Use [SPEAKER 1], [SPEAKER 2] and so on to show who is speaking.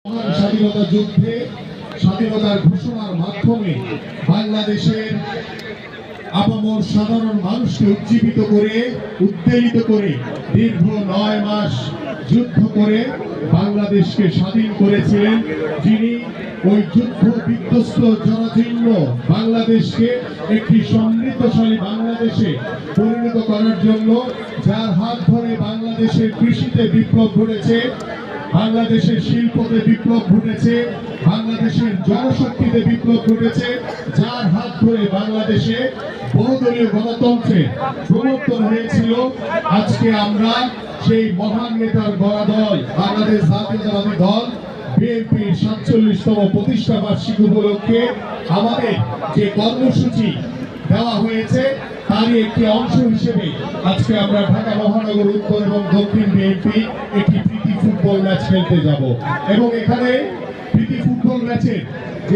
[SPEAKER 1] স্বাধীনতা যুদ্ধে স্বাধীনতার ঘোষণার মাধ্যমে বাংলাদেশের আপামর সাধারণ মানুষকে উজ্জীবিত করে উদ্বেলিত করে দীর্ঘ 9 মাস যুদ্ধ করে বাংলাদেশকে স্বাধীন করেছিলেন, যিনি ওই যুদ্ধ বিধ্বস্ত জরাজীর্ণ বাংলাদেশকে একটি সমৃদ্ধশালী বাংলাদেশে পরিণত করার জন্য, যার হাত ধরে বাংলাদেশের কৃষিতে বিপ্লব ঘটেছে, বাংলাদেশের শিল্পতে বিপ্লব ঘটেছে, বাংলাদেশের জনশক্তিতে বিপ্লব ঘটেছে, যার হাত ধরে বাংলাদেশে বহুদলীয় গণতন্ত্রের প্রবর্তন হয়েছিল। আজকে আমরা সেই মহান নেতার গড়া দল বাংলাদেশ জাতীয়তাবাদী দল বিএনপির 47তম প্রতিষ্ঠা বার্ষিকী উপলক্ষে আমাদের যে কর্মসূচি দেওয়া হয়েছে তারই একটি অংশ হিসেবে আজকে আমরা ঢাকা মহানগর উত্তর এবং দক্ষিণ বিএনপি একটি প্রীতি ফুটবল ম্যাচ খেলতে যাব এবং এখানে প্রীতি ফুটবল ম্যাচের যে